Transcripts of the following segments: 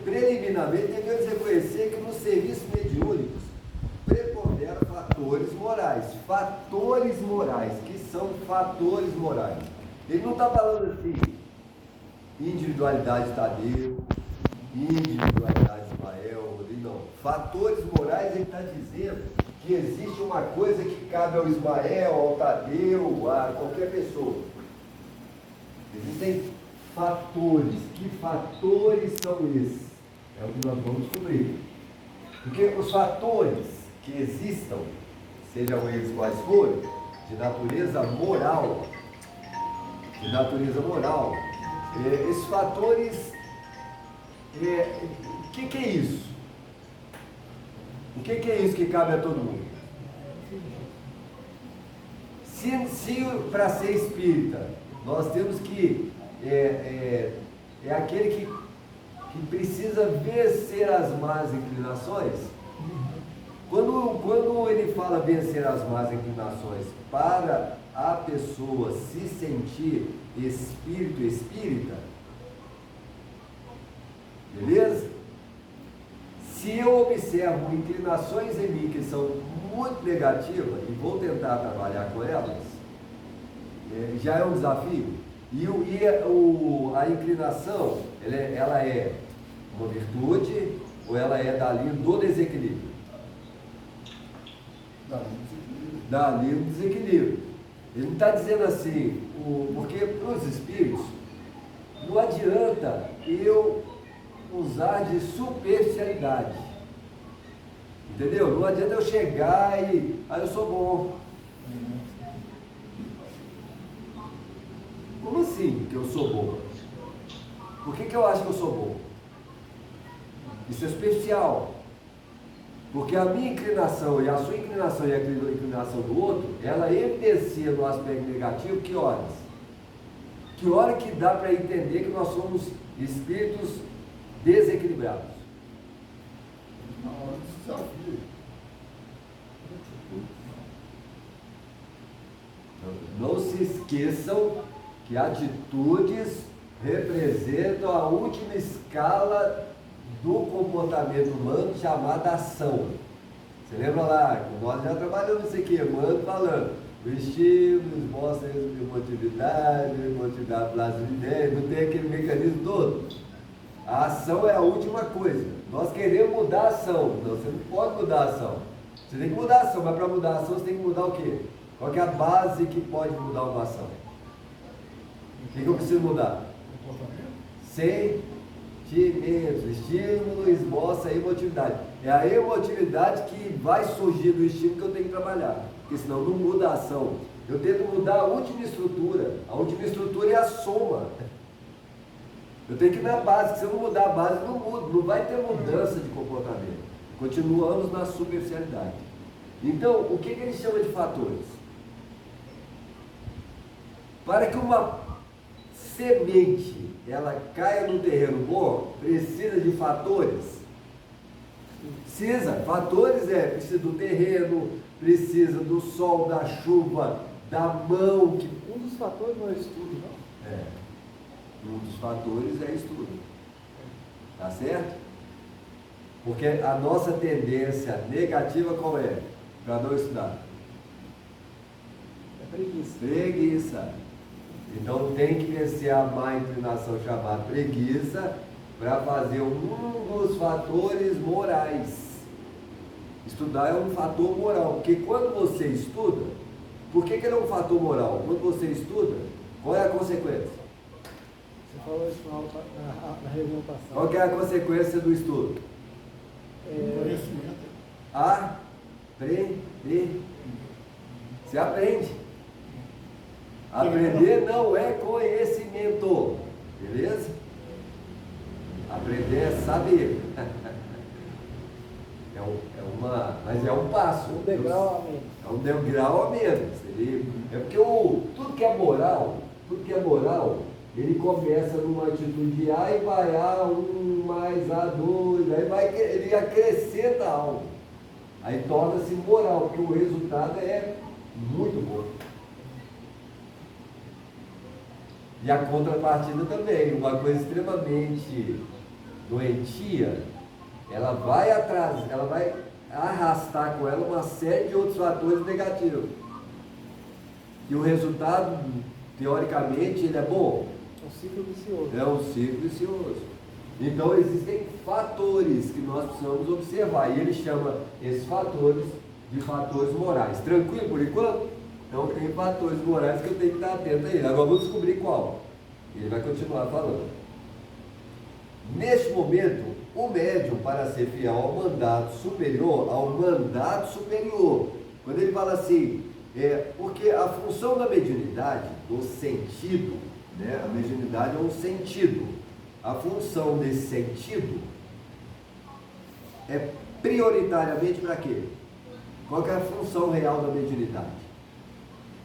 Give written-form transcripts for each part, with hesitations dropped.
Preliminarmente, devemos reconhecer que nos serviços mediúnicos preponderam fatores morais. Fatores morais, que são fatores morais. Ele não está falando assim, individualidade de Tadeu, individualidade de Ismael, não. Fatores morais, ele está dizendo que existe uma coisa que cabe ao Ismael, ao Tadeu, a qualquer pessoa. Existem fatores. Que fatores são esses? É o que nós vamos descobrir. Porque os fatores que existam, sejam eles quais forem, de natureza moral, esses fatores, o que é isso? O que é isso que cabe a todo mundo? Se para ser espírita, nós temos que, é aquele que precisa vencer as más inclinações. Quando ele fala vencer as más inclinações para a pessoa se sentir espírito espírita, beleza? Se eu observo inclinações em mim que são muito negativas e vou tentar trabalhar com elas, já é um desafio. A inclinação, ela é uma virtude ou ela é da linha do desequilíbrio? Da linha do desequilíbrio. Ele não está dizendo assim, porque para os espíritos não adianta eu usar de superficialidade, entendeu? Não adianta eu chegar e eu sou bom. Como assim que eu sou bom? Por que eu acho que eu sou bom? Isso é superficial. Porque a minha inclinação e a sua inclinação e a inclinação do outro, ela evidencia no aspecto negativo que horas? Que hora que dá para entender que nós somos espíritos desequilibrados? Na hora do desafio. Não se esqueçam que atitudes representam a última escala do comportamento humano chamada ação. Você lembra lá, nós já trabalhamos isso aqui, Emmanuel falando, o estímulo, esboça a emotividade, plasma de ideia, não tem aquele mecanismo todo. A ação é a última coisa. Nós queremos mudar a ação. Não, você não pode mudar a ação. Você tem que mudar a ação, mas para mudar a ação você tem que mudar o quê? Qual que é a base que pode mudar uma ação? O que eu preciso mudar? Sentimentos, estímulo, esboça a emotividade. É a emotividade que vai surgir do estímulo que eu tenho que trabalhar. Porque senão não muda a ação. Eu tento mudar a última estrutura. A última estrutura é a soma. Eu tenho que ir na base, que se eu não mudar a base, não muda, não vai ter mudança de comportamento. Continuamos na superficialidade. Então, o que ele chama de fatores? Para que uma semente ela caia no terreno bom, precisa de fatores? Precisa. Fatores precisa do terreno, precisa do sol, da chuva, da mão. Um dos fatores não é estudo, não? Um dos fatores é estudo. Tá certo? Porque a nossa tendência negativa qual é? Para não estudar? É preguiça. Preguiça. Então tem que vencer a má inclinação chamada preguiça para fazer um dos fatores morais. Estudar é um fator moral. Porque quando você estuda, por que ele é um fator moral? Quando você estuda, qual é a consequência? Você falou isso na reunião passada. Qual que é a consequência do estudo? Conhecimento. Aprender. Você aprende. Aprender não é conhecimento. Beleza? Aprender é saber. Mas é um passo. Um degrau a menos. É um degrau a menos. É porque tudo que é moral, ele começa numa atitude A e vai A1 mais A2, ele acrescenta algo. Aí torna-se moral, porque o resultado é muito bom. E a contrapartida também, uma coisa extremamente doentia, ela vai arrastar com ela uma série de outros fatores negativos. E o resultado, teoricamente, ele é bom. É um ciclo vicioso. É um ciclo vicioso. Então existem fatores que nós precisamos observar. E ele chama esses fatores de fatores morais. Tranquilo por enquanto? Então tem fatores morais que eu tenho que estar atento a ele. Agora vamos descobrir qual. Ele vai continuar falando. Neste momento, o médium, para ser fiel ao mandato superior, quando ele fala assim, porque a função da mediunidade, do sentido, né, a mediunidade é um sentido, a função desse sentido é prioritariamente para quê? Qual que é a função real da mediunidade?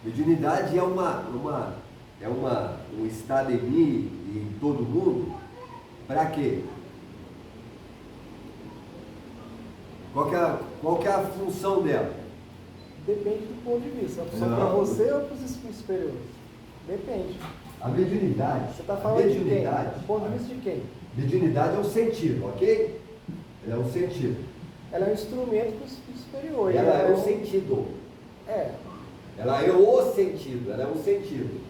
Mediunidade é um estado em mim e em todo mundo. Para quê? Qual que é a função dela? Depende do ponto de vista. A função para você ou para os espíritos superiores? Depende. A mediunidade. Você está falando de quem? Do ponto de vista de quem? Mediunidade é um sentido, ok? Ela é um sentido. Ela é um instrumento para o espírito superior. Ela é um sentido. É. Ela é o sentido, ela é um sentido.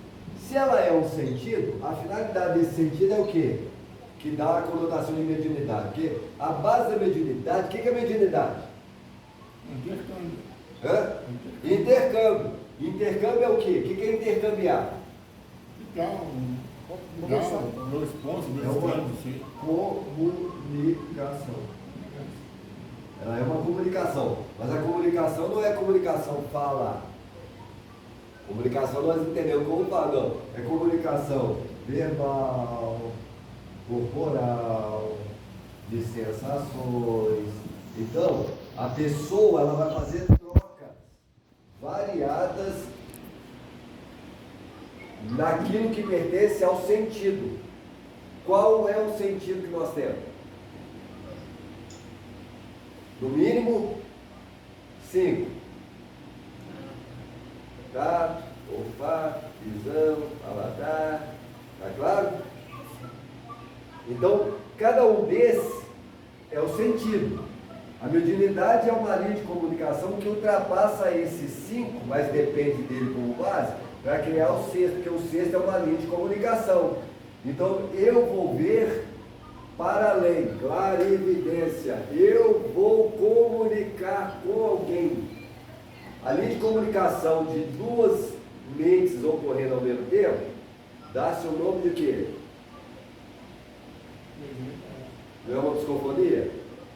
Se ela é um sentido, a finalidade desse sentido é o quê? Que dá a conotação de mediunidade. Porque a base da mediunidade, o que é mediunidade? Intercâmbio. Hã? Intercâmbio. Intercâmbio é o quê? O que é intercambiar? Então, meu esposo, meu esposo, sim. Comunicação. Ela é uma comunicação. Mas a comunicação não é comunicação falar. Comunicação nós entendemos como falar, não. É comunicação verbal, corporal, de sensações. Então, a pessoa ela vai fazer trocas variadas naquilo que pertence ao sentido. Qual é o sentido que nós temos? No mínimo 5. Tato, olfato, visão, paladar. Tá claro? Então, cada um desses é o sentido. A mediunidade é uma linha de comunicação que ultrapassa esses 5, mas depende dele como base, para criar o sexto, porque o sexto é uma linha de comunicação. Então, eu vou ver para além, clarividência, eu vou comunicar com alguém. A linha de comunicação de duas mentes ocorrendo ao mesmo tempo, dá-se o nome de quê? Não é uma psicofonia?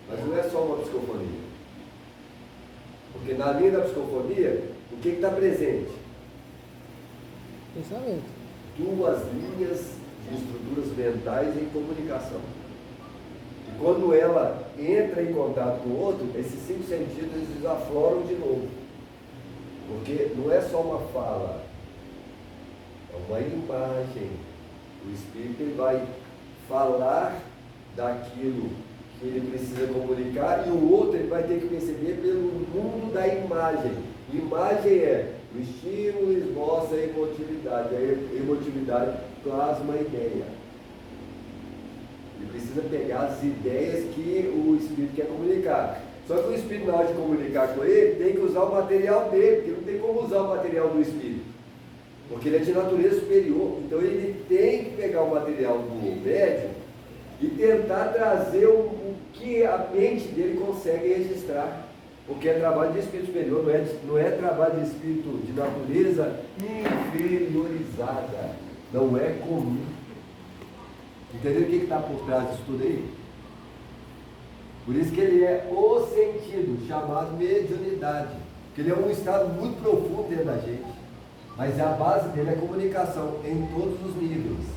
Mas não é só uma psicofonia. Porque na linha da psicofonia, o que está presente? Pensamento. Duas linhas de estruturas mentais em comunicação. E quando ela entra em contato com o outro, esses 5 sentidos eles afloram de novo. Porque não é só uma fala, é uma imagem. O espírito ele vai falar daquilo que ele precisa comunicar e o outro ele vai ter que perceber pelo mundo da imagem. Imagem é o estímulo, esboça a emotividade. A emotividade plasma a ideia. Ele precisa pegar as ideias que o espírito quer comunicar. Só que o espírito, na hora de comunicar com ele, tem que usar o material dele, porque não tem como usar o material do espírito. Porque ele é de natureza superior. Então ele tem que pegar o material do médium e tentar trazer o que a mente dele consegue registrar. Porque é trabalho de espírito superior, não é trabalho de espírito de natureza inferiorizada. Não é comum. Entendeu o que está por trás disso tudo aí? Por isso que ele é o sentido, chamado mediunidade. Porque ele é um estado muito profundo dentro da gente. Mas a base dele é comunicação em todos os níveis.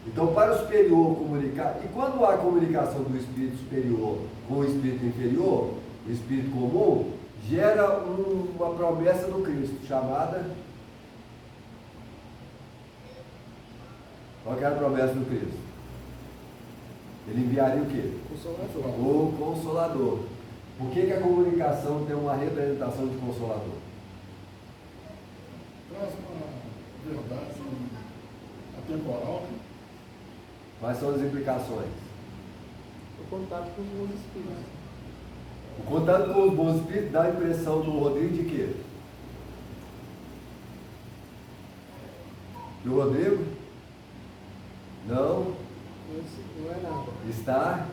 Então, para o superior comunicar, e quando há comunicação do espírito superior com o espírito inferior, o espírito comum, gera uma promessa do Cristo, chamada... Qual que era a promessa do Cristo? Ele enviaria o quê? Consolador. O Consolador. Por que a comunicação tem uma representação de Consolador? Traz uma verdade atemporal. Quais são as implicações? contato com os bons espíritos. O contato com os bons espíritos dá a impressão do Rodrigo de quê? Do Rodrigo? Não. Não é nada. Está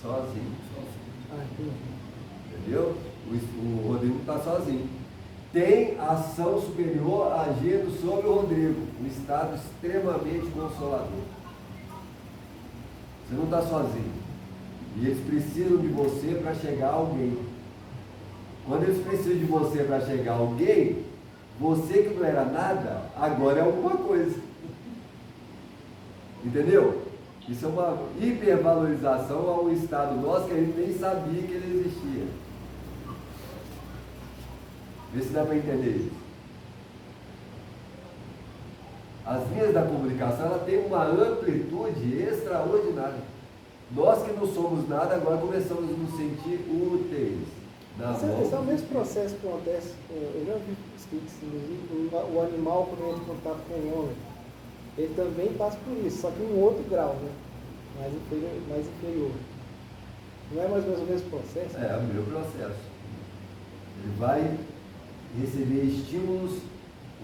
sozinho. Ah, entendi. Entendeu? O Rodrigo está sozinho. Tem ação superior agindo sobre o Rodrigo. Um estado extremamente consolador. Você não está sozinho. E eles precisam de você para chegar a alguém. Quando eles precisam de você para chegar a alguém, você que não era nada, agora é alguma coisa. Entendeu? Isso é uma hipervalorização a um estado nosso que a gente nem sabia que ele existia. Vê se dá para entender isso. As linhas da comunicação, ela tem uma amplitude extraordinária. Nós que não somos nada, agora começamos a nos sentir úteis. Esse é o mesmo processo que acontece, eu já vi escrito assim, o animal quando entra em contato com o homem, ele também passa por isso, só que em um outro grau, né? Mais inferior. Não é mais ou menos o mesmo processo? É o mesmo processo. Ele vai receber estímulos,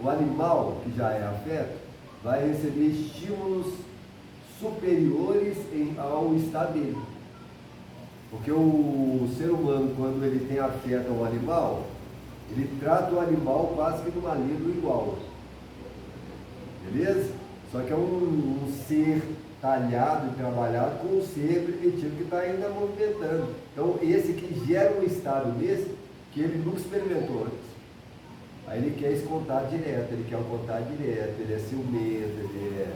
o animal que já é afeto, vai receber estímulos superiores ao estado dele. Porque o ser humano, quando ele tem afeto ao animal, ele trata o animal quase que numa linha do igual. Beleza? Só que é um ser talhado e trabalhado com um ser primitivo que está ainda movimentando. Então, esse que gera um estado desse, que ele nunca experimentou antes. Aí ele quer esse contato direto, ele quer o contato direto, ele é ciumento, ele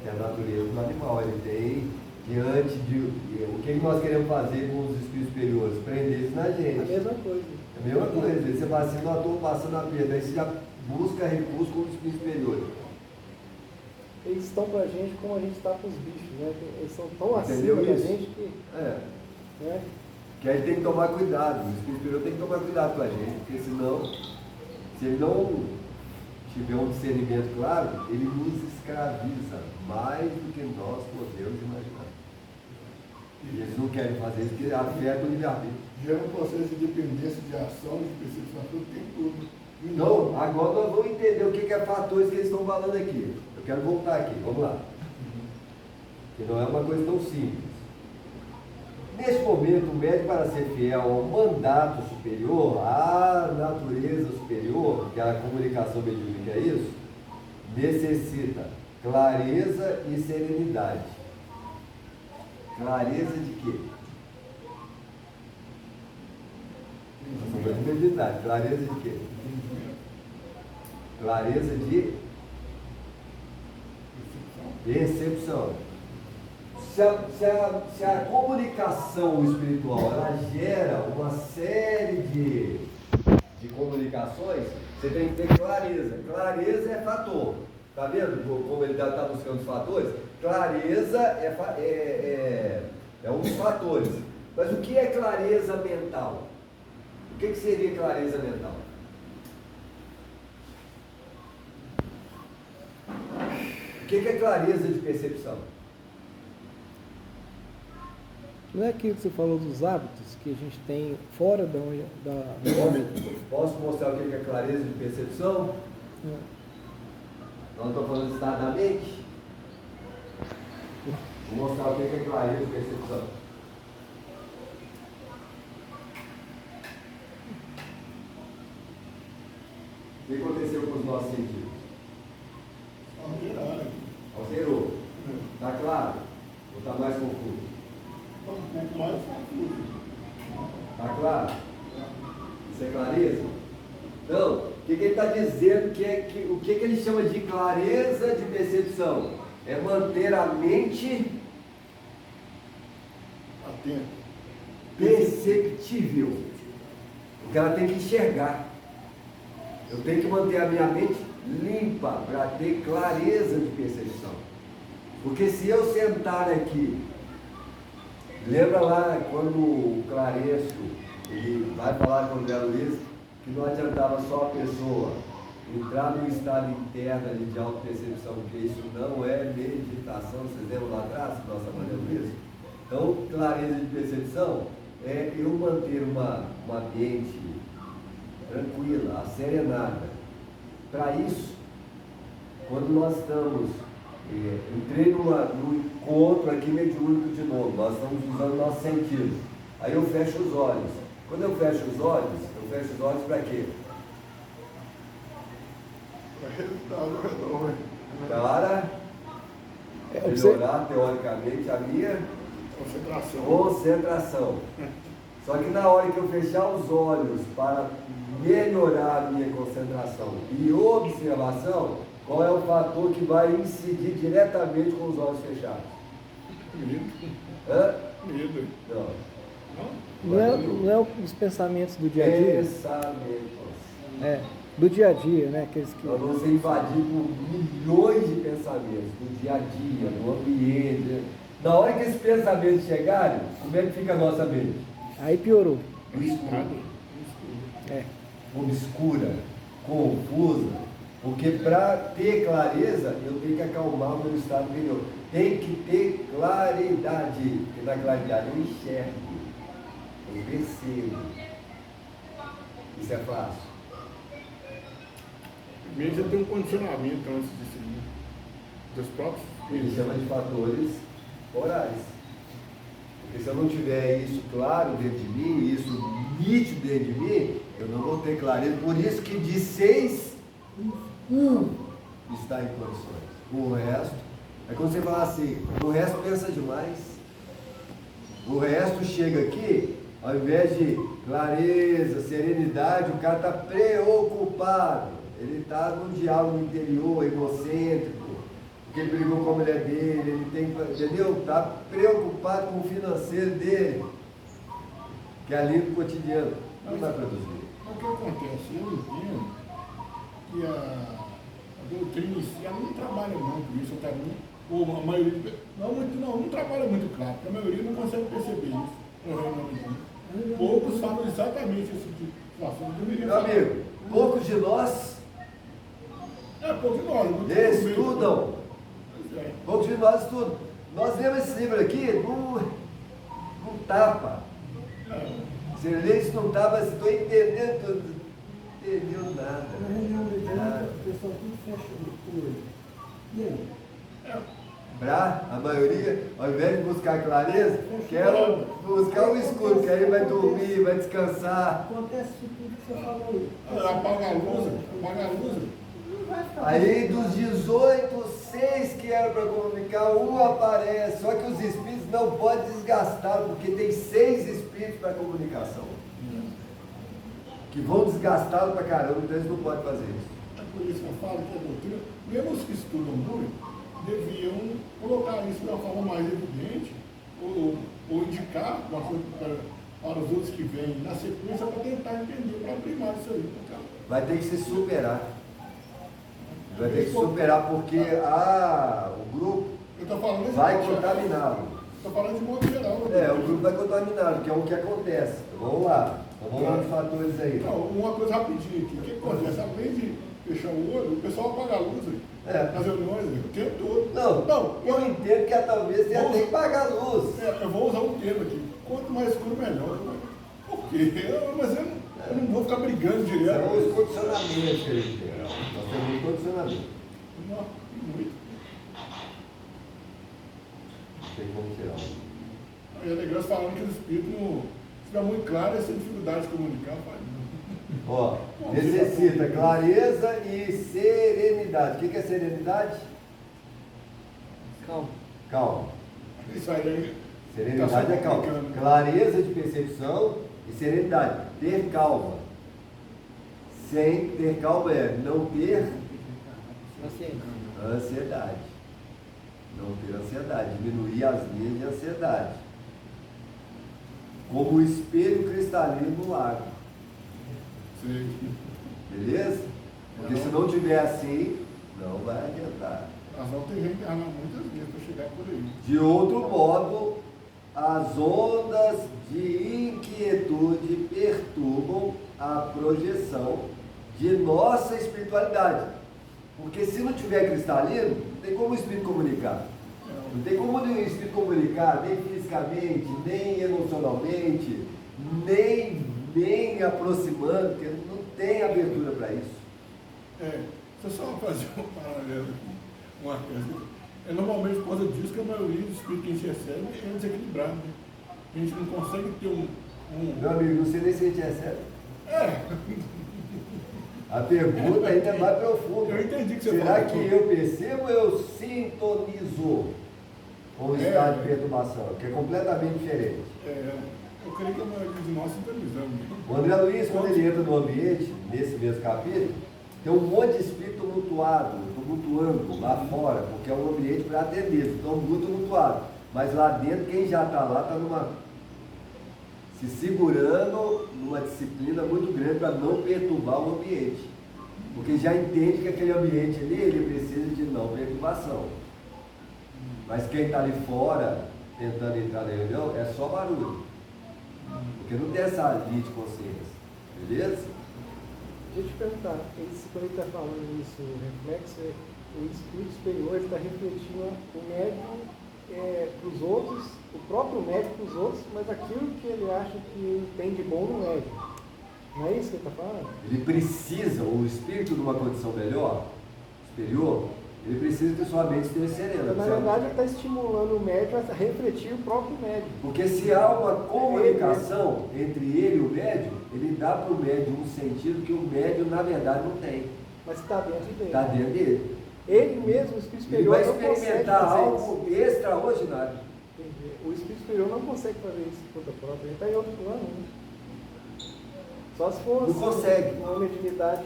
é a natureza do animal, ele tem diante de o que nós queremos fazer com os espíritos superiores? Prender eles na gente. A mesma coisa. É a mesma coisa. Você fala assim, não estou passando a perda, aí você já busca recurso com os espíritos superiores. Eles estão para a gente como a gente está com os bichos, né? Eles são tão Entendeu acima da isso? gente que. É. Né? Que aí tem que tomar cuidado, o espírito superior tem que tomar cuidado com a gente, porque senão, se ele não tiver um discernimento claro, ele nos escraviza mais do que nós podemos imaginar. E eles não querem fazer isso porque afeta o livre-arbítrio. Gera um processo de dependência, de ação, de percepção, tudo tem tudo. Então, agora nós vamos entender o que é fatores que eles estão falando aqui. Eu quero voltar aqui, vamos lá. Que não é uma coisa tão simples. Nesse momento, o médico, para ser fiel ao mandato superior, à natureza superior, que a comunicação mediúnica é isso, necessita clareza e serenidade. Clareza de quê? Mediunidade. Clareza de quê? Clareza de percepção. Se a comunicação espiritual ela gera uma série de comunicações, você tem que ter clareza. Clareza é fator. Está vendo como ele está buscando os fatores? Clareza é um dos fatores. Mas o que é clareza mental? O que seria clareza mental? O que é clareza de percepção? Não é aquilo que você falou dos hábitos que a gente tem fora da Posso mostrar o que é clareza de percepção? Nós estamos falando de estado da mente. Vou mostrar o que é clareza de percepção. O que aconteceu com os nossos sentidos? Alterou. Está claro? Ou está mais confuso? Um pouco mais confuso. Está claro? Isso é clareza? Não. O que ele está dizendo o que ele chama de clareza de percepção? É manter a mente Atento. perceptível. Porque ela tem que enxergar. Eu tenho que manter a minha mente limpa para ter clareza de percepção. Porque se eu sentar aqui, lembra lá quando o Clarencio ele vai falar com o André Luiz que não adiantava só a pessoa entrar no estado interno ali de autopercepção, porque isso não é meditação, vocês lembram lá atrás que nós trabalhamos isso? Então, clareza de percepção é eu manter uma mente tranquila, serenada. Para isso, quando nós estamos, entrei no encontro aqui mediúnico de novo, nós estamos usando nossos sentidos. Aí eu fecho os olhos. Quando eu fecho os olhos para quê? Para resultado redor. Para melhorar teoricamente a minha concentração. Só que na hora que eu fechar os olhos para melhorar a minha concentração e observação, qual é o fator que vai incidir diretamente com os olhos fechados? Medo. Hã? Medo. Não é os pensamentos do dia a dia? Pensamentos. Do dia a dia, né? Aqueles que... Nós vamos ser invadidos por milhões de pensamentos, do dia a dia, do ambiente. Na hora que esses pensamentos chegarem, como é que fica a nossa mente? Aí piorou. Obscura, confusa, porque para ter clareza eu tenho que acalmar o meu estado interior. Tem que ter claridade, porque na claridade eu enxergo, eu percebo. Isso é fácil. Primeiro já tem um condicionamento antes disso, né? Dos próprios. Ele chama de fatores orais. Porque se eu não tiver isso claro dentro de mim, isso nítido dentro de mim, eu não vou ter clareza. Por isso que de 6, 1 está em condições. O resto, é quando você fala assim, o resto pensa demais. O resto chega aqui, ao invés de clareza, serenidade, o cara está preocupado. Ele está num diálogo interior, egocêntrico, porque ele brigou com a mulher dele, ele tem, entendeu? Está preocupado com o financeiro dele, que é ali no cotidiano. Não vai produzir. Mas o que acontece? Eu entendo que a doutrina em si ela não trabalha muito isso, até ou a maioria, não trabalha muito claro, porque a maioria não consegue perceber isso. Poucos falam exatamente esse tipo de situação. Meu amigo, poucos de nós poucos de nós estudam. Poucos de nós estudam. Nós lemos esse livro aqui num tapa. Você lê isso num tapa, você estou entendendo tudo. Não entendeu nada. Na reunião mediúnica, o pessoal tudo fecha o olho. E aí? A maioria, ao invés de buscar clareza, quer buscar o escuro, que aí vai dormir, vai descansar. Acontece tudo que você falou aí. Apaga a luz. Aí dos 18, 6 que eram para comunicar, um aparece, só que os espíritos não podem desgastar, porque tem 6 espíritos para comunicação. Que vão desgastá-lo para caramba, então eles não podem fazer isso. É por isso que eu falo que a doutrina, mesmo os que estudam muito, deviam colocar isso de uma forma mais evidente, ou indicar uma coisa para os outros que vêm na sequência para tentar entender, para primar isso aí. Vai ter que se superar. Vai ter que superar porque o grupo vai contaminá-lo. Estou falando de modo geral. O grupo vai contaminá-lo, que é o que acontece. Vamos lá. Vamos lá nos fatores aí. Não, uma coisa rapidinho aqui. O que acontece? Além de fechar o olho, o pessoal apaga a luz nas reuniões o tempo todo. Não, eu entendo que talvez tenha até que pagar a luz. Eu vou usar um termo aqui. Quanto mais escuro, melhor. Por quê? Mas eu não vou ficar brigando direto. São os condicionamentos que a gente tem. Nós temos um condicionamento. Não, muito. Tem como tirar. E é legal falando que o espírito não fica muito claro essa dificuldade de comunicar, pai. Ó, necessita clareza e serenidade. O que é serenidade? Calma. Isso aí. Serenidade é calma. Clareza de percepção e serenidade. Ter calma. Sem ter calma é não ter ansiedade. Não ter ansiedade. Diminuir as linhas de ansiedade. Como o espelho cristalino no lago. Sim. Beleza? Porque se não tiver assim, não vai adiantar. Nós vamos ter gente muitas vezes para chegar por aí. De outro modo, as ondas de inquietude perturbam a projeção de nossa espiritualidade. Porque se não tiver cristalino, não tem como o espírito comunicar. Não tem como o espírito comunicar, nem fisicamente, nem emocionalmente, nem aproximando, porque não tem abertura para isso. Deixa eu só fazer um paralelo aqui, uma coisa. Normalmente por causa disso que a maioria dos espíritos que a gente recebe é desequilibrado, né? A gente não consegue ter Meu amigo, não sei nem se a gente recebe. A pergunta ainda é mais profunda. Eu entendi que você Será falou. que eu percebo ou eu sintonizo com o estado de perturbação? Que é completamente diferente. Eu creio que a maioria de nós sintonizamos. O André Luiz, quando ele entra no ambiente, nesse mesmo capítulo, tem um monte de espírito tumultuando lá fora, porque é um ambiente para atender, então muito tumultuado. Mas lá dentro, quem já está lá, está se segurando numa disciplina muito grande para não perturbar o ambiente. Porque já entende que aquele ambiente ali, ele precisa de não perturbação. Mas quem está ali fora, tentando entrar na reunião, é só barulho. Porque não tem essa linha de consciência. Beleza? Deixa eu te perguntar, quando ele está falando isso, reflexo, o espírito superior está refletindo o médium para os outros, o próprio médium para os outros, mas aquilo que ele acha que ele tem de bom no médium. Não é isso que ele está falando? Ele precisa, o espírito numa condição melhor, superior, ele precisa que sua mente esteja serena. Na verdade, ele está estimulando o médium a refletir o próprio médium. Porque se há uma comunicação entre ele e o médium, ele dá para o médium um sentido que o médium, na verdade, não tem. Mas está dentro dele. Está dentro dele. Ele mesmo, o espírito Ele superior, vai não consegue experimentar fazer algo extraordinário. Entendi. O espírito superior não consegue fazer isso por conta própria, ele está em outro plano. Né? Só se for Não consegue. uma mediunidade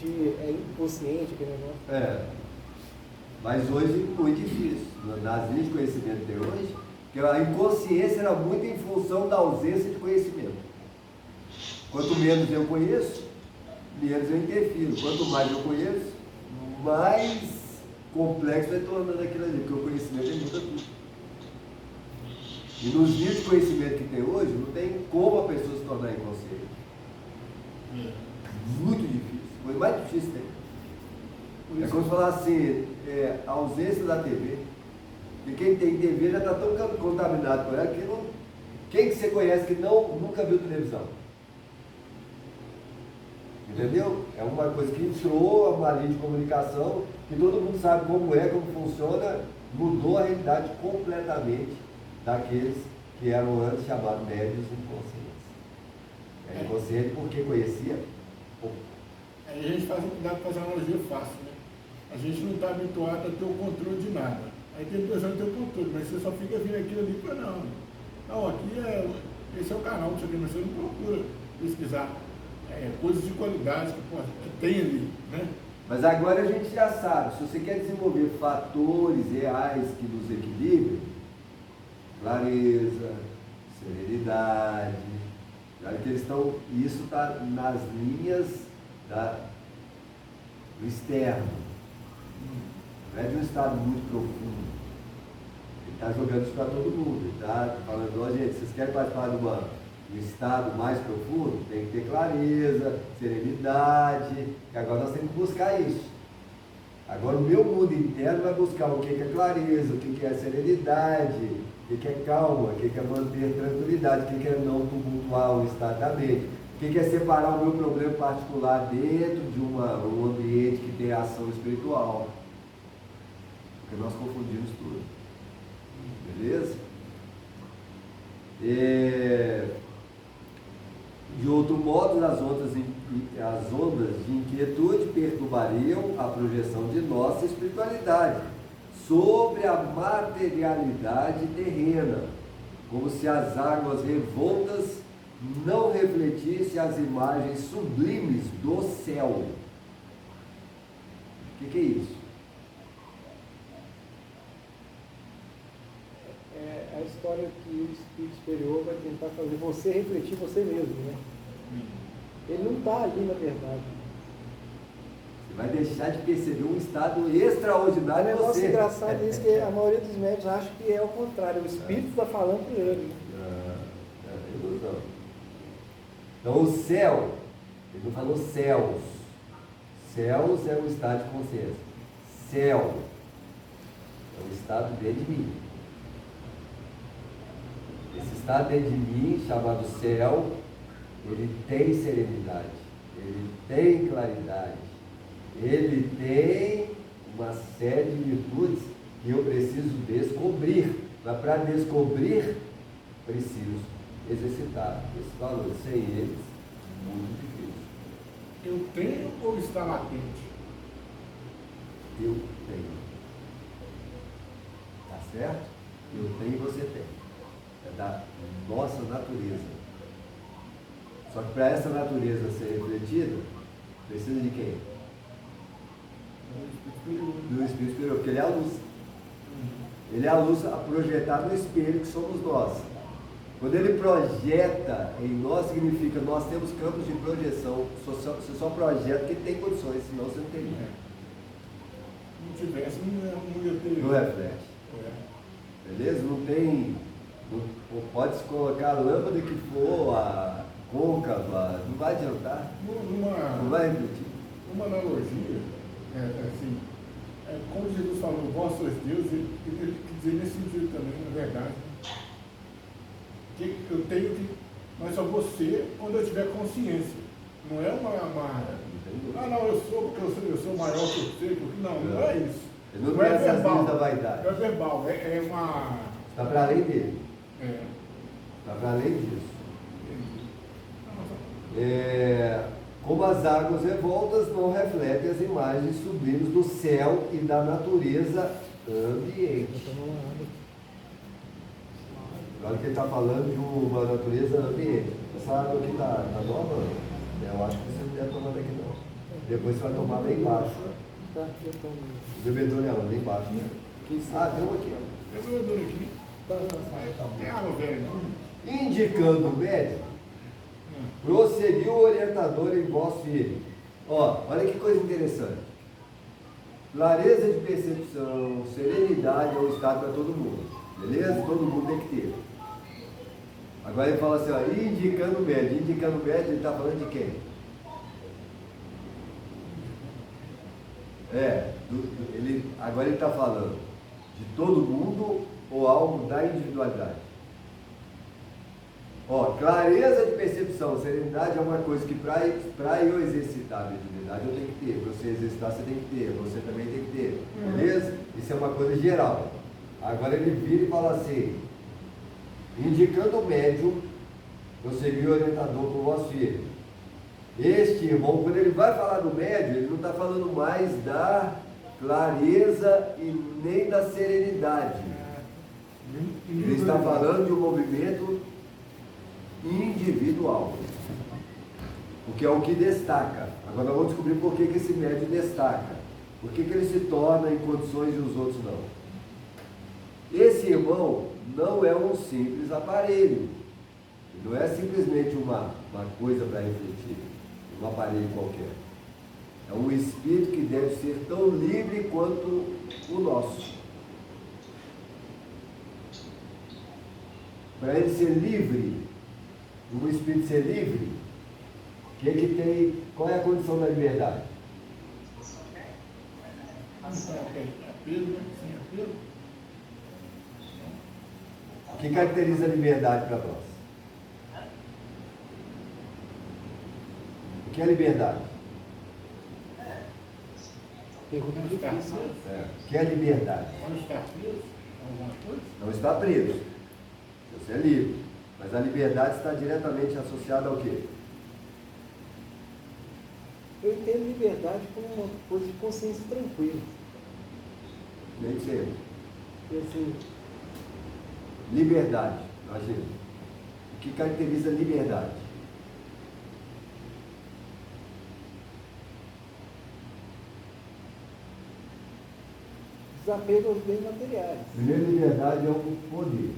inconsciente, aquele negócio. Mas hoje foi difícil. Nas linhas de conhecimento que tem hoje, porque a inconsciência era muito em função da ausência de conhecimento. Quanto menos eu conheço, menos eu interfiro. Quanto mais eu conheço, mais complexo vai tornando aquilo ali, porque o conhecimento muda tudo. E nos níveis de conhecimento que tem hoje, não tem como a pessoa se tornar inconsciente. Muito difícil. Foi mais difícil tem. É como se falar assim, a ausência da TV. E quem tem TV já está tão contaminado por ela que não. Quem que você conhece que nunca viu televisão? Entendeu? É uma coisa que entrou, uma linha de comunicação, que todo mundo sabe como é, como funciona, mudou a realidade completamente daqueles que eram antes chamados médios inconscientes. É inconsciente porque conhecia pouco. Aí a gente dá para fazer uma analogia fácil, né? A gente não está habituado a ter o controle de nada. Aí tem pessoa que tem o controle, mas você só fica vindo aquilo ali para não, aqui esse é o canal que você não procura pesquisar coisas de qualidade que tem ali, né? Mas agora a gente já sabe, se você quer desenvolver fatores reais que nos equilibrem, clareza, serenidade, já que eles estão, isso está nas linhas do externo, não é de um estado muito profundo. Ele está jogando isso para todo mundo, ele está falando, ó gente, vocês querem participar de um estado mais profundo, tem que ter clareza, serenidade, e agora nós temos que buscar isso. Agora o meu mundo interno vai buscar o que é clareza, o que é serenidade, o que é calma, o que é manter tranquilidade, o que é não tumultuar o estado da mente, o que é separar o meu problema particular dentro de um ambiente que tem ação espiritual. Porque nós confundimos tudo. Beleza? De outro modo, as ondas de inquietude perturbariam a projeção de nossa espiritualidade sobre a materialidade terrena, como se as águas revoltas não refletissem as imagens sublimes do céu. O que é isso? É a história que o espírito superior vai tentar fazer você refletir você mesmo, né? Ele não está ali na verdade. Você vai deixar de perceber um estado extraordinário em O negócio você. engraçado é isso, que a maioria dos médicos acha que é o contrário, o espírito está falando por ele. É ilusão. Então o céu, ele não falou céus, Céus é um estado de consciência. Céu é um estado dentro de mim. Esse estado dentro de mim, chamado céu, ele tem serenidade, ele tem claridade, ele tem uma série de virtudes que eu preciso descobrir. Mas para descobrir, preciso exercitar esses valores. Sem eles, muito difícil. Eu tenho ou está latente? Eu tenho. Tá certo? Eu tenho e você tem. É da nossa natureza. Só que para essa natureza ser refletida, precisa de quem? Do Espírito Superior, porque ele é a luz. Ele é a luz a projetar no espelho que somos nós. Quando ele projeta em nós, significa que nós temos campos de projeção. Você só projeta porque tem condições, senão você não tem. Se não tivesse, não ia ter. Não reflete. Beleza? Não tem. Pode-se colocar a lâmpada que for, a côncava, não vai adiantar. Não vai refletir. Uma analogia, assim, como Jesus falou, vós sois Deus, ele quer dizer nesse sentido também, na verdade. Que eu tenho que. Mas só vou ser quando eu tiver consciência. Não é não, eu sou porque eu sou maior que você. Não é isso. Não é verbal da vaidade. Não é verbal, é uma. Está para além dele. É. Está para além disso. Como as águas revoltas não refletem as imagens sublimes do céu e da natureza ambiente. Olha que ele está falando de uma natureza ambiente. Essa água aqui está nova? Eu acho que você não deve tomar daqui não. Depois você vai tomar lá embaixo. O bebedouro é lá embaixo. Né? Tem um aqui. Tem um bebedouro aqui. Tem água velha. Indicando o médico, prosseguiu o orientador em voz firme. Olha que coisa interessante. Clareza de percepção, serenidade é um estado para todo mundo. Beleza? Todo mundo tem que ter. Agora ele fala assim, indicando o médio. Indicando o médio, ele está falando de quem? Agora ele está falando de todo mundo ou algo da individualidade. Clareza de percepção, serenidade é uma coisa que para eu exercitar a mediunidade eu tenho que ter. Para você exercitar, você tem que ter. Você também tem que ter. Beleza? Isso é uma coisa geral. Agora ele vira e fala assim, indicando o médium, prosseguiu o orientador com voz firme. Este irmão, quando ele vai falar do médium, ele não está falando mais da clareza e nem da serenidade. Ele está falando de um movimento individual, porque é o que destaca. Agora nós vamos descobrir por que esse médium destaca, por que ele se torna em condições e os outros não. Esse irmão não é um simples aparelho, não é simplesmente uma coisa para refletir, um aparelho qualquer. É um espírito que deve ser tão livre quanto o nosso. Para ele ser livre, um espírito ser livre, qual é a condição da liberdade? Apelo, né? Sem apelo. O que caracteriza a liberdade para nós? O que é liberdade? Pergunta difícil. O que é liberdade? Não está preso a alguma coisa? Não está preso. Você é livre. Mas a liberdade está diretamente associada ao quê? Eu entendo liberdade como uma coisa de consciência tranquila. Nem sempre. E assim, Liberdade. Imagina. O que caracteriza a liberdade? desapego aos bens materiais. Primeiro, liberdade é o poder.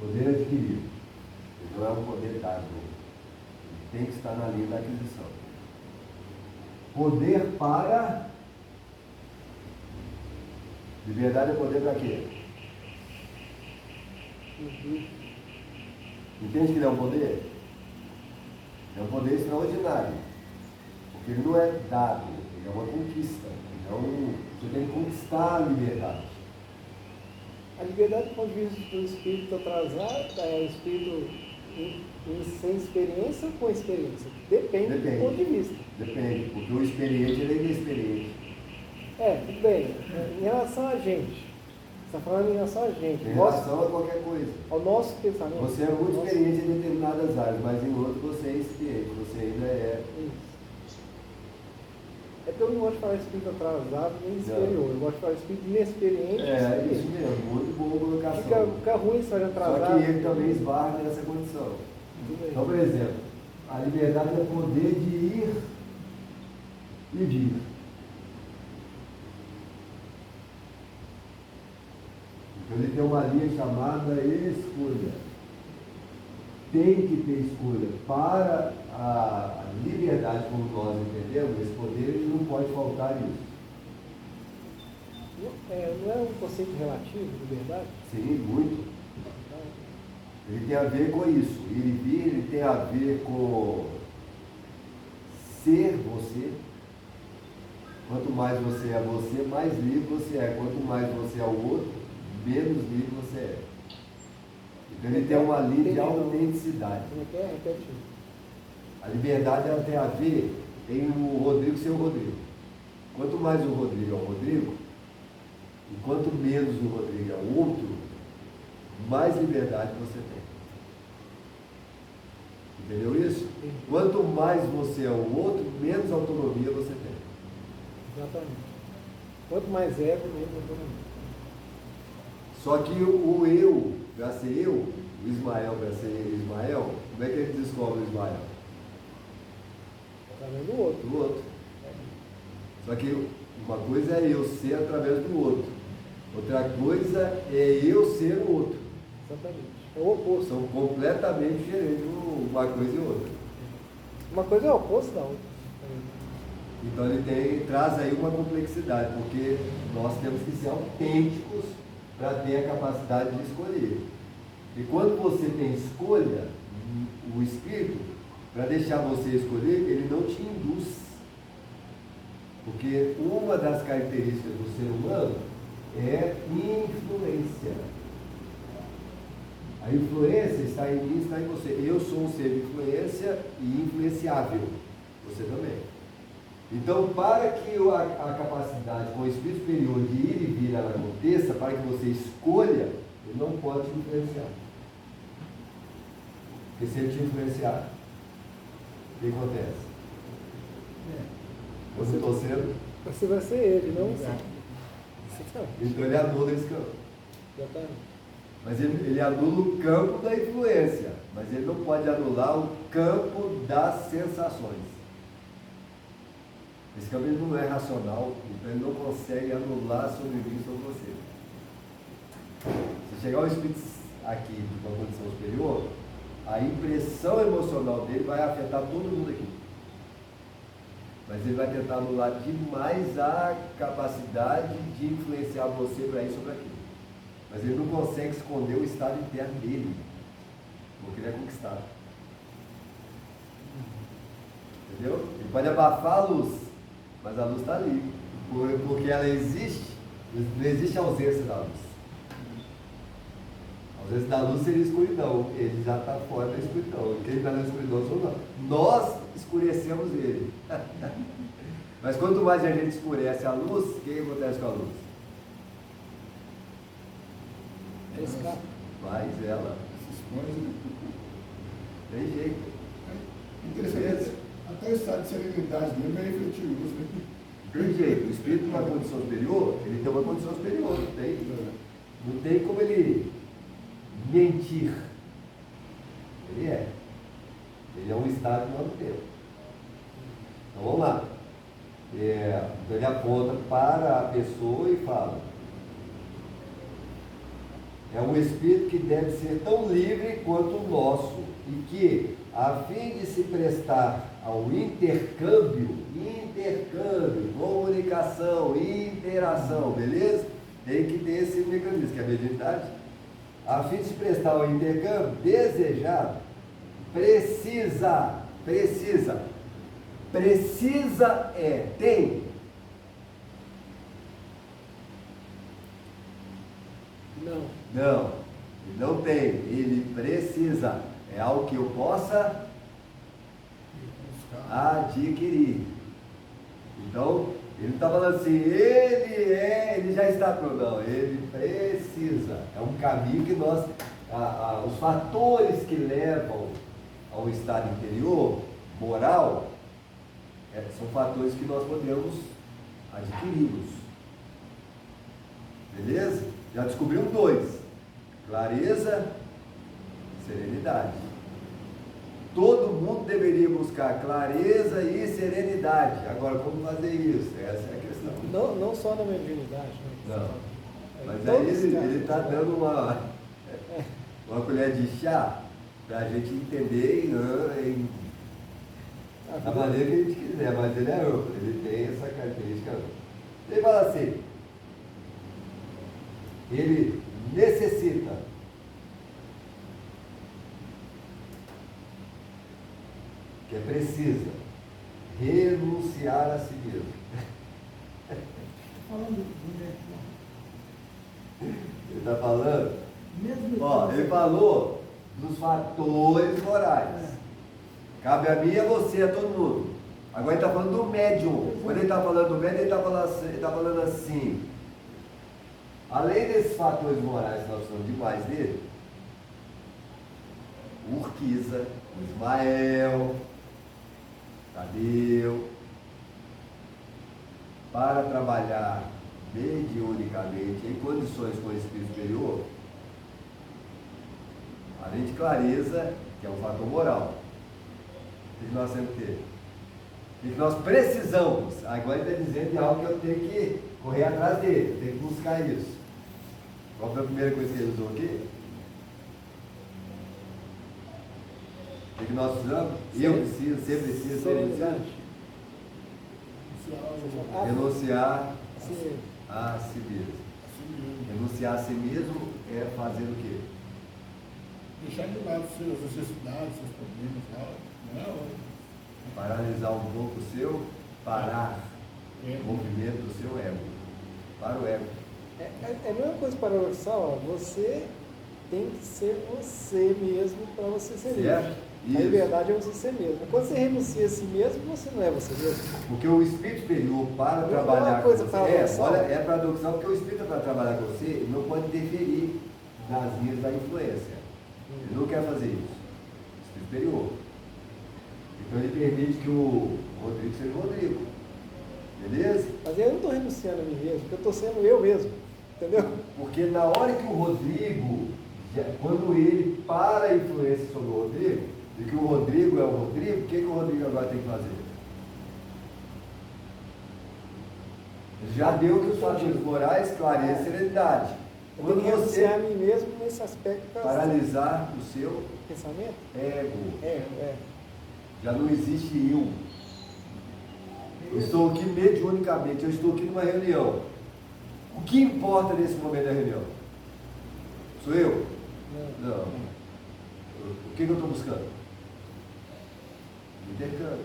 Poder adquirido. Ele não é um poder dado. Ele tem que estar na linha da aquisição. Poder para... Liberdade é poder para quê? Entende que ele é um poder? É um poder extraordinário. Porque ele não é dado, ele é uma conquista. Então, você tem que conquistar a liberdade. A liberdade, do ponto de vista do espírito atrasado, é o espírito sem experiência ou com experiência? Depende do ponto de vista. Depende, porque o experiente ele é inexperiente. Tudo bem. Em relação a gente, você está falando em relação a gente. Em relação a qualquer coisa. Ao nosso pensamento. Você é muito experiente em determinadas áreas, mas em outras você é experiente, você ainda é. Isso. É que eu não gosto de falar espírito atrasado nem superior. Eu gosto de falar espírito inexperiente. É, isso mesmo, muito boa colocação. Fica ruim se olhar atrasado. Só que ele também esbarra nessa condição. Então, por exemplo, a liberdade é poder de ir e vir. Então ele tem uma linha chamada escolha. Tem que ter escolha. Para a liberdade, como nós entendemos, esse poder, ele não pode faltar isso. Não é um conceito relativo, liberdade? Sim, muito. Ele tem a ver com isso. Ir e vir, ele tem a ver com ser você. Quanto mais você é você, mais livre você é. Quanto mais você é o outro, menos livre você é. Então ele tem uma linha de autenticidade. Repete. A liberdade ela tem a ver em o Rodrigo ser o Rodrigo. Quanto mais o Rodrigo é o Rodrigo, e quanto menos o Rodrigo é o outro, mais liberdade você tem. Entendeu isso? Sim. Quanto mais você é o outro, menos autonomia você tem. Exatamente. Quanto mais ego, menos autonomia. Só que o eu, para ser eu, o Ismael para ser Ismael, como é que ele descobre o Ismael? Através do outro. Do outro. Só que uma coisa é eu ser através do outro. Outra coisa é eu ser o outro. Exatamente. É o oposto. São completamente diferentes uma coisa e outra. Uma coisa é o oposto da outra. Então ele traz aí uma complexidade, porque nós temos que ser autênticos para ter a capacidade de escolher. E quando você tem escolha, o Espírito, para deixar você escolher, ele não te induz. Porque uma das características do ser humano é influência. A influência está em mim, está em você. Eu sou um ser de influência e influenciável. Você também. Então, para que a capacidade com o Espírito Superior de ir e vir ela aconteça, para que você escolha, ele não pode te influenciar. Porque se ele te influenciar, o que acontece? Você estou sendo? Você vai ser ele, não você. Então ele anula esse campo. Exatamente. Mas ele anula o campo da influência, mas ele não pode anular o campo das sensações. Esse campo ele não é racional, então ele não consegue anular sobre mim, sobre você. Se chegar o Espírito aqui de uma condição superior, a impressão emocional dele vai afetar todo mundo aqui. Mas ele vai tentar anular demais a capacidade de influenciar você para isso ou para aquilo. Mas ele não consegue esconder o estado interno dele, porque ele é conquistado. Entendeu? Ele pode abafar a luz, mas a luz está ali, porque ela existe, não existe ausência da luz. A ausência da luz seria escuridão, ele já está fora da escuridão. Quem está na escuridão somos nós escurecemos ele. Mas quanto mais a gente escurece a luz, o que acontece com a luz? Escapa. Mais ela. Se expõe, né? Tem jeito. Interessante. Até o estado de serenidade dele é refletir isso, né? Tem jeito. O espírito numa condição superior, ele tem uma condição superior. Não tem como ele mentir. Ele é. Ele é um estado do nosso tempo. Então vamos lá. Então ele aponta para a pessoa e fala: é um espírito que deve ser tão livre quanto o nosso, e que, a fim de se prestar ao intercâmbio, comunicação, interação, beleza? Tem que ter esse mecanismo, que é a mediunidade. A fim de se prestar ao intercâmbio desejado, precisa precisa tem? Não. Não, ele não tem, ele precisa. É algo que eu possa adquirir. Então, ele não está falando assim, ele já está pronto. Não, ele precisa. É um caminho que nós, os fatores que levam ao estado interior, moral, são fatores que nós podemos adquiri-los. Beleza? Já descobrimos 2. Clareza, serenidade. Todo mundo deveria buscar clareza e serenidade. Agora, como fazer isso? Essa é a questão. Não só na mediunidade. Né? Não. Mas Todos aí os ele casos, está né? dando uma colher de chá para a gente entender da maneira que a gente quiser, mas ele é amplo, ele tem essa característica ampla. Ele fala assim, ele necessita que é precisa renunciar a si mesmo. Falando do médico, Ele está falando, mesmo ele falou dos fatores morais. Cabe a mim e a você, a todo mundo. Agora ele está falando do médium. Quando ele está falando do médium, ele está falando assim. Além desses fatores morais que nós precisamos demais dele, o Urquiza, o Ismael, Tadeu, para trabalhar mediunicamente em condições com o espírito superior, além de clareza, que é um fator moral, o que nós temos que ter? O que nós precisamos? Agora ele está dizendo de algo que eu tenho que correr atrás dele, eu tenho que buscar isso. Qual foi a primeira coisa que ele usou aqui? O que nós precisamos? Eu preciso, você precisa, Serenidade. renunciar Sim. a si mesmo. Renunciar a si mesmo é fazer o quê? Deixar de lado suas necessidades, seus problemas e tal. Não é hora. Paralisar um pouco o seu, parar É. o movimento do seu ego. Para o ego. É a mesma coisa paradoxal, ó, você tem que ser você mesmo para você ser Certo? livre. Isso. A liberdade é você ser mesmo. Quando você renuncia a si mesmo, você não é você mesmo. Porque o espírito superior, para Não é trabalhar uma coisa com você, paradoxal? olha, é paradoxal porque o espírito para trabalhar com você, ele não pode interferir nas linhas da influência. Ele não quer fazer isso. O espírito superior. Então ele permite que o Rodrigo seja o Rodrigo. Beleza? Mas eu não estou renunciando a mim mesmo, porque eu estou sendo eu mesmo. Entendeu? Porque na hora que o Rodrigo, quando ele para a influência sobre o Rodrigo, e que o Rodrigo é o Rodrigo, o que o Rodrigo agora tem que fazer? Ele já deu que os fatores morais, clareza e serenidade. Eu tenho Quando que renunciar a você mim mesmo nesse aspecto paralisar o seu pensamento. ego, já não existe eu. Eu estou aqui mediunicamente, eu estou aqui numa reunião. O que importa nesse momento da reunião? Sou eu? Não. O que eu estou buscando? Intercâmbio.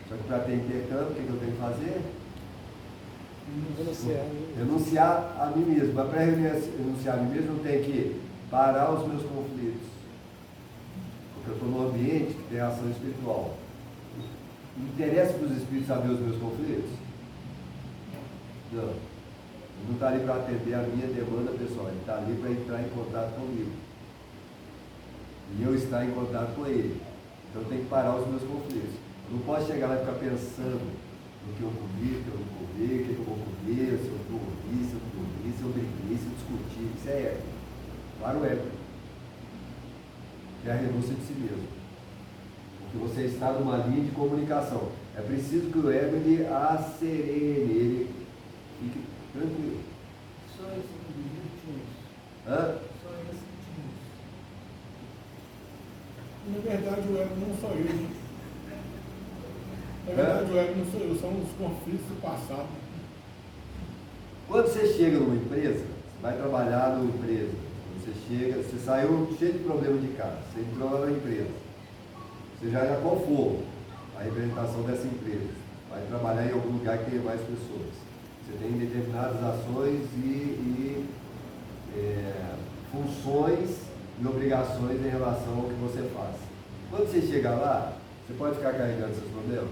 Só que para ter intercâmbio, o que eu tenho que fazer? Renunciar a mim mesmo. Mas para renunciar a mim mesmo, eu tenho que parar os meus conflitos. Porque eu estou num ambiente que tem ação espiritual. Interessa para os espíritos saber os meus conflitos? Não. Ele não está ali para atender a minha demanda pessoal, ele está ali para entrar em contato comigo. E eu estar em contato com ele. Então eu tenho que parar os meus conflitos. Eu não posso chegar lá e ficar pensando no que eu comi, o que eu não comi, o que eu vou comer, se eu dormi, se eu não dormi, se eu briguei, se eu discuti. Isso é ego. Para o ego. Que é a renúncia de si mesmo. Porque você está numa linha de comunicação. É preciso que o ego ele acerene, ele fique tranquilo. só esse indivíduo tinha isso. Hã? Só esse que tinha isso. Na verdade, o ego não sou eu. Né? Na verdade, o ego não sou eu, são os conflitos do passado. Quando você chega numa empresa, você vai trabalhar numa empresa, você chega, você saiu cheio de problema de casa, você entrou lá na empresa, você já com fogo. a representação dessa empresa. Vai trabalhar em algum lugar que tenha mais pessoas. Você tem determinadas ações e funções e obrigações em relação ao que você faz. Quando você chega lá, você pode ficar carregando seus problemas?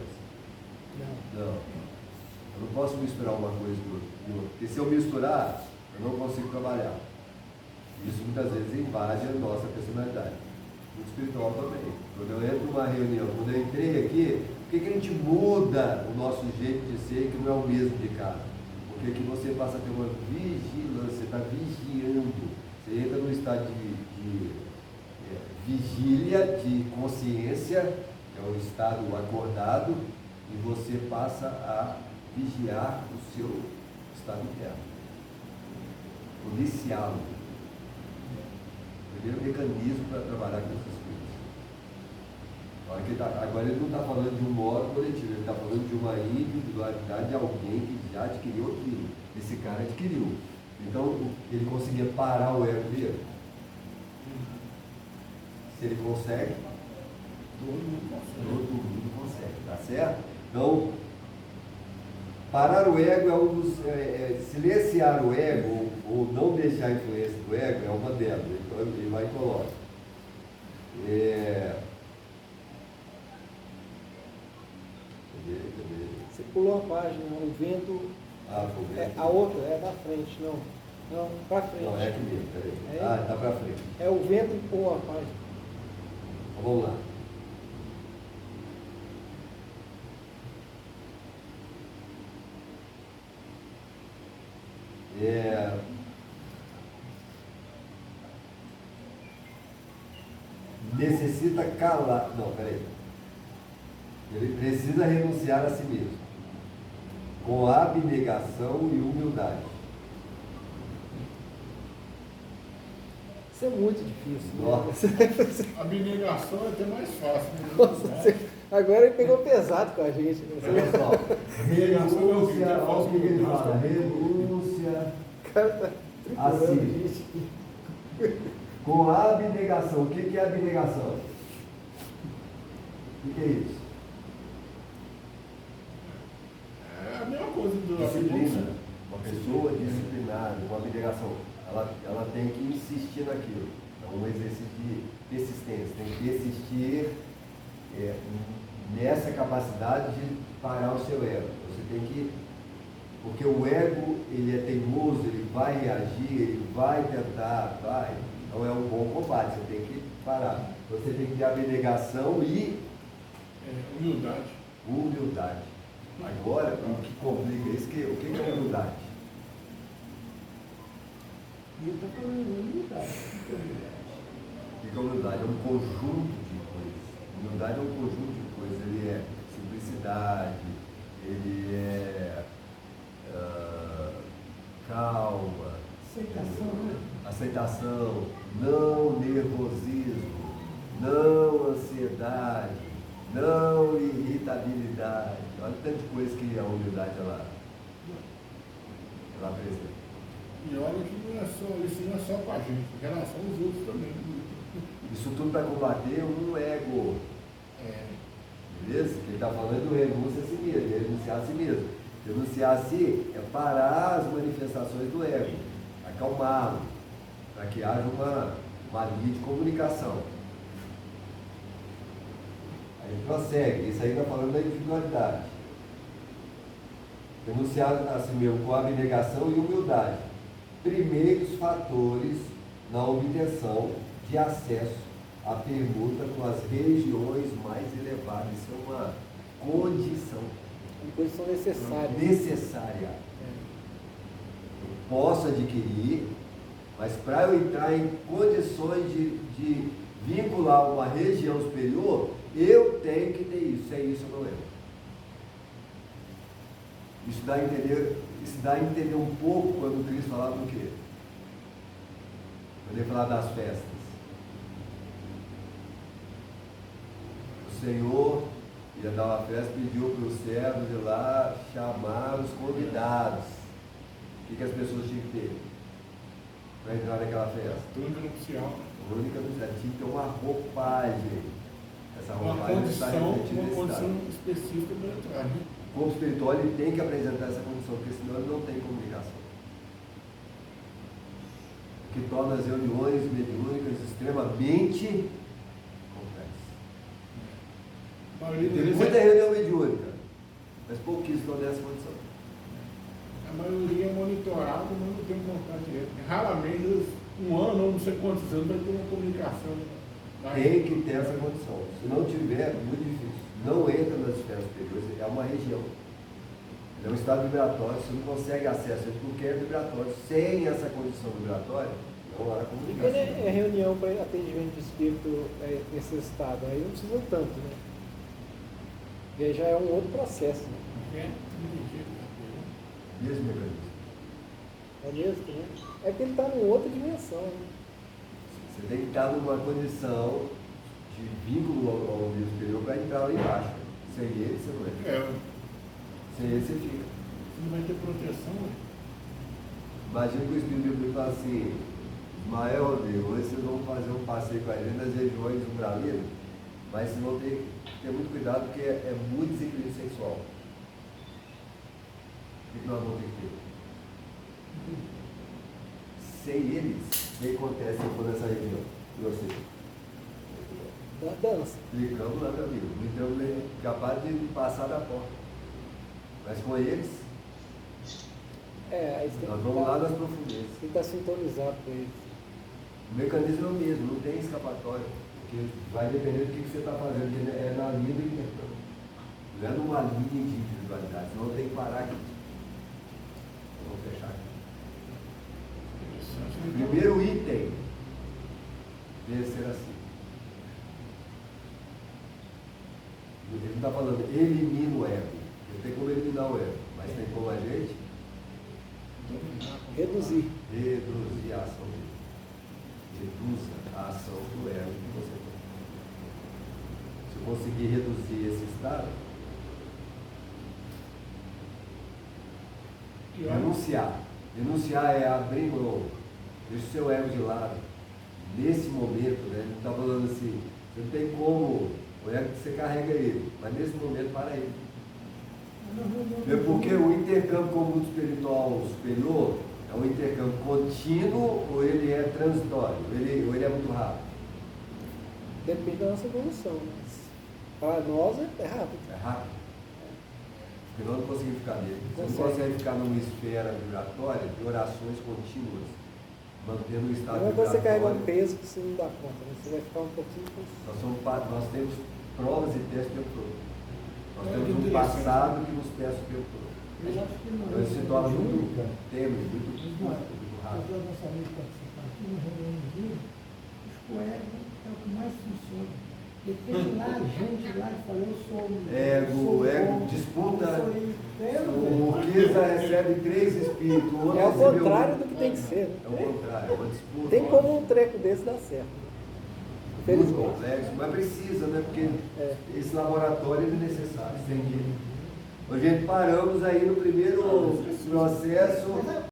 Não. Eu não posso misturar uma coisa com outra. Porque se eu misturar, eu não consigo trabalhar. Isso muitas vezes invade a nossa personalidade. No espiritual também. Quando eu entro numa reunião, quando eu entrei aqui, por que a gente muda o nosso jeito de ser, que não é o mesmo de cá? Porque aqui você passa a ter uma vigilância, você está vigiando. Você entra num estado de vigília, de consciência, que é um estado acordado, e você passa a vigiar o seu estado interno. Policiá-lo. Primeiro mecanismo para trabalhar com essas coisas. Agora ele não está falando de um modo coletivo, ele está falando de uma individualidade de alguém que já adquiriu aquilo. Esse cara adquiriu. Então, ele conseguia parar o ego dele. Se ele consegue, todo mundo consegue, tá certo? Então, parar o ego é um dos. Silenciar o ego, ou não deixar a influência do ego, é uma delas. Então, ele vai e coloca. Cadê? Você pulou a página, o vento. Foi o vento. A outra é da frente, não. Não, pra frente. Não, é aqui mesmo, peraí. Tá pra frente. É o vento e pulou a página. Então, vamos lá. Necessita calar. Não, peraí. Ele precisa renunciar a si mesmo, com abnegação e humildade. Isso é muito difícil. Nossa. Né? A abnegação é até mais fácil. Né? Nossa, agora ele pegou pesado com a gente. Pessoal, renúncia, olha o que ele fala. Renúncia O cara tá triturando a assim, gente. com abnegação. O que é abnegação? O que é isso? É a mesma coisa do Disciplina. Uma pessoa disciplinada, com abnegação, ela tem que insistir naquilo. É um exercício de persistência. Tem que persistir nessa capacidade de parar o seu ego. Você tem que. Porque o ego, ele é teimoso, ele vai reagir, ele vai tentar, vai. Então é um bom combate, você tem que parar. Você tem que ter abnegação e humildade. Agora, o que complica isso, o que é humildade? Ele está falando de humildade. O que é humildade? É um conjunto de coisas. Humildade é um conjunto de coisas. Ele é simplicidade, ele é calma, aceitação, não nervosismo, não ansiedade, não irritabilidade. Olha o tanto de coisa que a humildade ela apresenta. E olha que isso não é só com a gente, em relação aos outros também. Isso tudo para combater um ego. Beleza? Que ele está falando do renúncia a si mesmo, renunciar a si mesmo. Renunciar a si é parar as manifestações do ego, acalmá-lo, para que haja uma linha de comunicação. Aí prossegue, isso aí está falando da individualidade. Renunciar a si mesmo com abnegação e humildade. Primeiros fatores na obtenção de acesso à permuta com as regiões mais elevadas. Isso é uma condição. Uma condição necessária. Necessária. Eu posso adquirir, mas para eu entrar em condições de vincular uma região superior, eu tenho que ter isso. Sem isso eu não entro. Isso dá a entender um pouco quando o Cristo falava do quê? Quando ele falava das festas. O Senhor ia dar uma festa, pediu para os servos ir lá chamar os convidados. O que as pessoas tinham que ter para entrar naquela festa? Túnica nupcial. Túnica nupcial. Tinha que ter uma roupagem. Essa Uma roupagem está condição, refletida uma nesse condição estado. específica para entrar, né? O corpo espiritual ele tem que apresentar essa condição, porque senão ele não tem comunicação. O que torna as reuniões mediúnicas extremamente complexas. A maioria Tem deles muita é, reunião mediúnica, mas pouquíssimos estão nessa condição. a maioria é monitorada, mas não tem contato direto. Raramente, um ano ou não sei quantos anos, vai ter uma comunicação. Tem que ter essa condição. Se não tiver, é muito difícil. Não entra nas esferas superiores, é uma região. É um estado vibratório, você não consegue acesso a ele porque é vibratório. Sem essa condição vibratória, não há E quando comunicação. é reunião para atendimento de espírito nesse estado, aí não precisa tanto, né? E aí já é um outro processo, né? É, não tem jeito, né? Mesmo mecanismo. É mesmo, né? É porque ele está em outra dimensão, né? Você tem que estar numa condição de vínculo ao nível superior para entrar lá embaixo. Sem ele, você não entra. É, Sem ele, você fica. você não vai ter proteção, né? Imagina que o Espírito Bíblico fala assim: Ismael, Rodrigo, hoje vocês vão fazer um passeio com a gente nas regiões umbralinas, mas vocês vão ter que ter muito cuidado porque é muito desequilíbrio sexual. O que nós vamos ter que ter? Sem eles, o que acontece se for nessa região? E você? Da dança. Clicamos lá, meu amigo. Então, capaz de passar da porta. Mas com eles, Aí você tem nós que vamos tá- lá nas profundezas. tem que estar sintonizado com eles. O mecanismo é o mesmo, não tem escapatória. Porque vai depender do que você está fazendo, porque é na linha do intercâmbio. Não é numa linha de individualidade, senão tem que parar aqui. Vamos fechar aqui. Interessante, né? Primeiro item, vencer assim. Ele não está falando elimina o ego. Ele tem como eliminar o ego, mas tem como a gente Reduzir. reduzir a ação dele. Reduza a ação do ego que você tem. Se eu conseguir reduzir esse estado, E olha, renunciar. Renunciar é abrir mão. Deixa o seu ego de lado. Nesse momento, né? Ele está falando assim, você não tem como, o ego você carrega ele, mas nesse momento para ele. É porque o intercâmbio com o mundo espiritual superior é um intercâmbio contínuo ou ele é transitório, ou ele é muito rápido? Depende da nossa evolução. Mas para nós é rápido. É rápido. Porque nós não conseguimos ficar nele. Você não Consegue. consegue ficar numa esfera vibratória de orações contínuas, mantendo o estado Não é quando você carrega um vibratório. peso que você não dá conta, né? Você vai ficar um pouquinho com Nós temos provas e testes o tempo todo. Nós Olha temos que um interessante. passado que nos testa o tempo todo. Eu acho que não. Então isso se torna muito Mediúnica, tênue, muito Ismael, rápido. eu gostaria de participar aqui no reunião de vida, os coéticos é o que mais funciona. Porque tem lá gente lá que fala, eu sou O ego bom, disputa. eu sou isso. O Kisa recebe 3 espíritos, o outro É o recebeu contrário um. do que tem que ser. É o contrário, é uma disputa. Tem como um treco desse dar certo. Muito Infelizmente. complexo, mas precisa, né? Porque É. esse laboratório é necessário. Sem que... Hoje, gente, paramos aí no primeiro processo.